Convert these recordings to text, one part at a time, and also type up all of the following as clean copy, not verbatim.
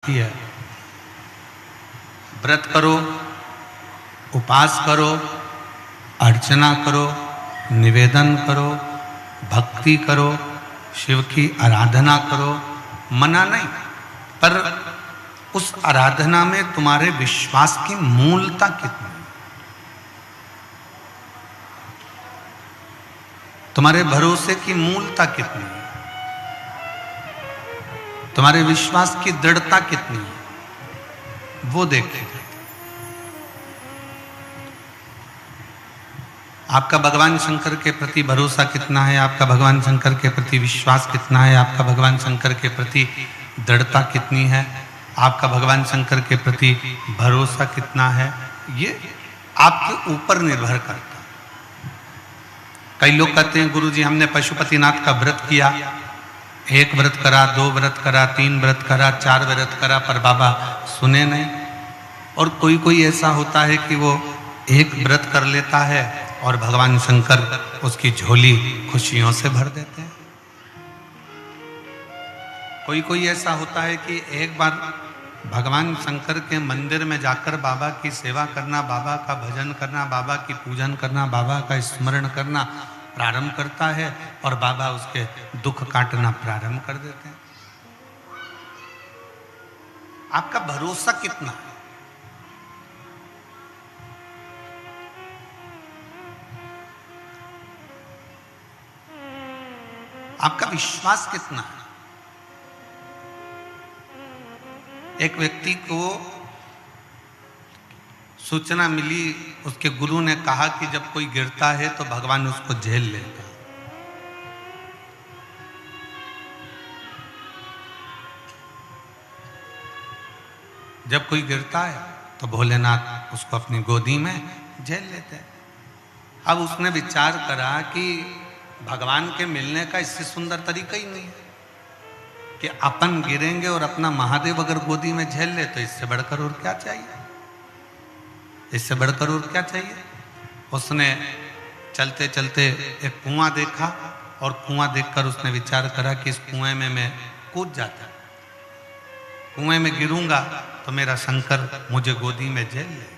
है। व्रत करो, उपास करो, अर्चना करो, निवेदन करो, भक्ति करो, शिव की आराधना करो, मना नहीं, पर उस आराधना में तुम्हारे विश्वास की मूलता कितनी है, तुम्हारे भरोसे की मूलता कितनी है, तुम्हारे विश्वास की दृढ़ता कितनी है, वो देखिए। आपका भगवान शंकर के प्रति भरोसा कितना है, आपका भगवान शंकर के प्रति विश्वास कितना है, आपका भगवान शंकर के प्रति दृढ़ता कितनी है, आपका भगवान शंकर के प्रति भरोसा कितना है, ये आपके ऊपर निर्भर करता है। कई लोग कहते हैं गुरुजी हमने पशुपतिनाथ का व्रत किया, एक व्रत करा, 2 व्रत करा, 3 व्रत करा, 4 व्रत करा, पर बाबा सुने नहीं। और कोई कोई ऐसा होता है कि वो एक व्रत कर लेता है और भगवान शंकर उसकी झोली खुशियों से भर देते हैं। कोई कोई ऐसा होता है कि एक बार भगवान शंकर के मंदिर में जाकर बाबा की सेवा करना, बाबा का भजन करना, बाबा की पूजन करना, बाबा का स्मरण करना प्रारंभ करता है और बाबा उसके दुख काटना प्रारंभ कर देते हैं। आपका भरोसा कितना है, आपका विश्वास कितना है। एक व्यक्ति को सूचना मिली, उसके गुरु ने कहा कि जब कोई गिरता है तो भगवान उसको झेल लेता। जब कोई गिरता है तो भोलेनाथ उसको अपनी गोदी में झेल लेते हैं। अब उसने विचार करा कि भगवान के मिलने का इससे सुंदर तरीका ही नहीं है कि अपन गिरेंगे और अपना महादेव अगर गोदी में झेल ले तो इससे बढ़कर और क्या चाहिए, इससे बढ़कर और क्या चाहिए। उसने चलते चलते एक कुआं देखा और कुआं देखकर उसने विचार करा कि इस कुएं में मैं कूद जाता, कुएं में गिरूंगा तो मेरा शंकर मुझे गोदी में झेल ले।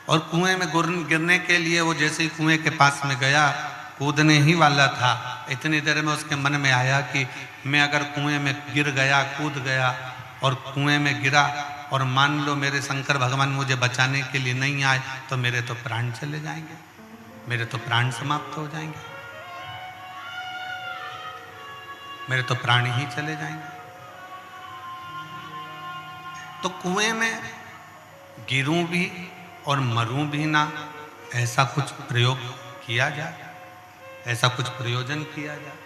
और कुएं में गिरने के लिए वो जैसे ही कुएं के पास में गया, कूदने ही वाला था, इतनी देर में उसके मन में आया कि मैं अगर कुएं में गिर गया, कूद गया और कुएं में गिरा और मान लो मेरे शंकर भगवान मुझे बचाने के लिए नहीं आए तो मेरे तो प्राण चले जाएंगे, मेरे तो प्राण समाप्त हो जाएंगे, मेरे तो प्राण ही चले जाएंगे। तो कुएं में गिरूं भी और मरूं भी ना, ऐसा कुछ प्रयोग किया जाए, ऐसा कुछ प्रयोजन किया जाए।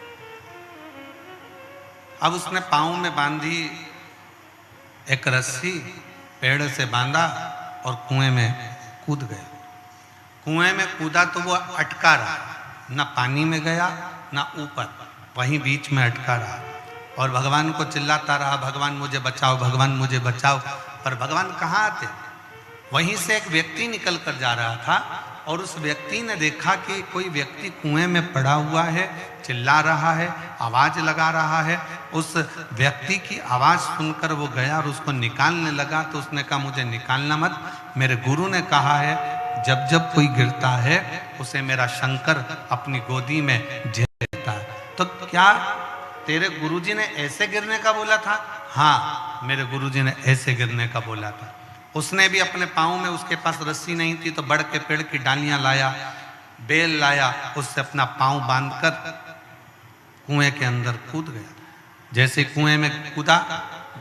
अब उसने पांव में बांधी एक रस्सी, पेड़ से बांधा और कुएं में कूद गया। कुएं में कूदा तो वो अटका रहा, ना पानी में गया ना ऊपर, वहीं बीच में अटका रहा और भगवान को चिल्लाता रहा, भगवान मुझे बचाओ, भगवान मुझे बचाओ। पर भगवान कहाँ आते। वहीं से एक व्यक्ति निकल कर जा रहा था और उस व्यक्ति ने देखा कि कोई व्यक्ति कुएं में पड़ा हुआ है, चिल्ला रहा है, आवाज लगा रहा है। उस व्यक्ति की आवाज सुनकर वो गया और उसको निकालने लगा। तो उसने कहा मुझे निकालना मत, मेरे गुरु ने कहा है जब जब कोई गिरता है उसे मेरा शंकर अपनी गोदी में झेल लेता है। तो क्या तेरे गुरुजी ने ऐसे गिरने का बोला था? हाँ, मेरे गुरुजी ने ऐसे गिरने का बोला था। उसने भी अपने पाँव में, उसके पास रस्सी नहीं थी तो बड़ के पेड़ की डालियां लाया, बेल लाया, उससे अपना पाँव बांधकर कुएं के अंदर कूद गया। जैसे कुएं में कूदा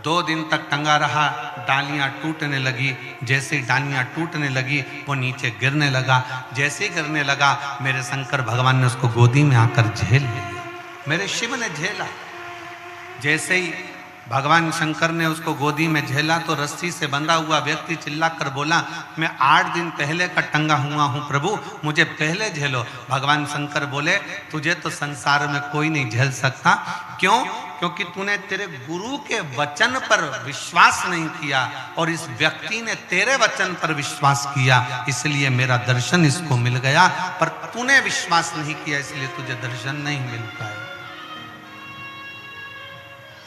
2 दिन तक टंगा रहा, डालियां टूटने लगी। जैसे डालियां टूटने लगी वो नीचे गिरने लगा। जैसे ही गिरने लगा मेरे शंकर भगवान ने उसको गोदी में आकर झेल लिया, मेरे शिव ने झेला। जैसे ही भगवान शंकर ने उसको गोदी में झेला तो रस्सी से बंधा हुआ व्यक्ति चिल्लाकर बोला, मैं 8 दिन पहले का टंगा हुआ हूं प्रभु, मुझे पहले झेलो। भगवान शंकर बोले तुझे तो संसार में कोई नहीं झेल सकता। क्यों? क्योंकि तूने तेरे गुरु के वचन पर विश्वास नहीं किया और इस व्यक्ति ने तेरे वचन पर विश्वास किया, इसलिए मेरा दर्शन इसको मिल गया। पर तूने विश्वास नहीं किया इसलिए तुझे दर्शन नहीं मिल पाया।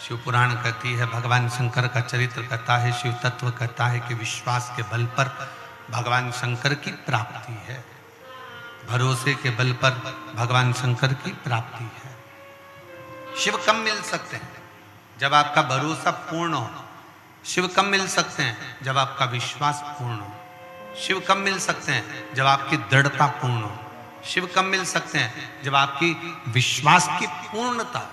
शिव पुराण कहती है, भगवान शंकर का चरित्र कहता है, शिव तत्व कहता है कि विश्वास के बल पर भगवान शंकर की प्राप्ति है, भरोसे के बल पर भगवान शंकर की प्राप्ति है। शिव कब मिल सकते हैं? जब आपका भरोसा पूर्ण हो। शिव कब मिल सकते हैं? जब आपका विश्वास पूर्ण हो। शिव कब मिल सकते हैं? जब आपकी दृढ़ता पूर्ण हो। शिव कब मिल सकते हैं? जब आपकी विश्वास की पूर्णता।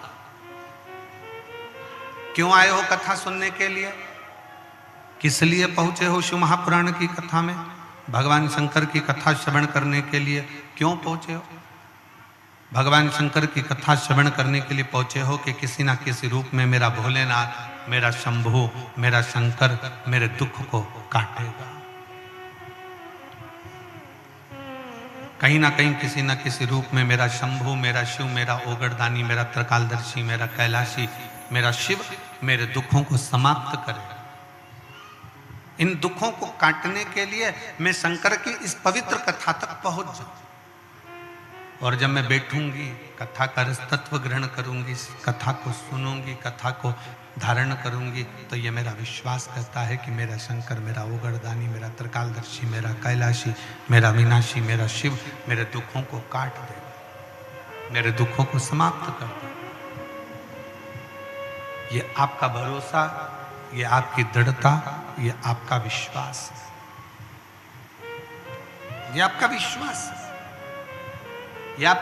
क्यों आए हो कथा सुनने के लिए? किस लिए पहुंचे हो शिव महापुराण की कथा में? भगवान शंकर की कथा श्रवण करने के लिए क्यों पहुंचे हो? भगवान शंकर की कथा श्रवण करने के लिए पहुंचे हो कि किसी ना किसी रूप में मेरा भोलेनाथ, मेरा शंभु, मेरा शंकर मेरे दुख को काटेगा। कहीं ना कहीं किसी ना किसी रूप में मेरा शंभु, मेरा शिव, मेरा ओगड़दानी, मेरा त्रिकालदर्शी, मेरा कैलाशी, मेरा शिव मेरे दुखों को समाप्त करे। इन दुखों को काटने के लिए मैं शंकर की इस पवित्र कथा तक पहुंच जाऊं। और जब मैं बैठूंगी, कथा का रस तत्व ग्रहण करूंगी, कथा को सुनूंगी, कथा को धारण करूंगी, तो ये मेरा विश्वास कहता है कि मेरा शंकर, मेरा ओगड़दानी, मेरा त्रिकालदर्शी, मेरा कैलाशी, मेरा विनाशी, मेरा शिव मेरे दुखों को काट देगा, मेरे दुखों को समाप्त कर देगा। ये आपका भरोसा, ये आपकी दृढ़ता, ये आपका विश्वास है, ये आपका विश्वास है, ये आप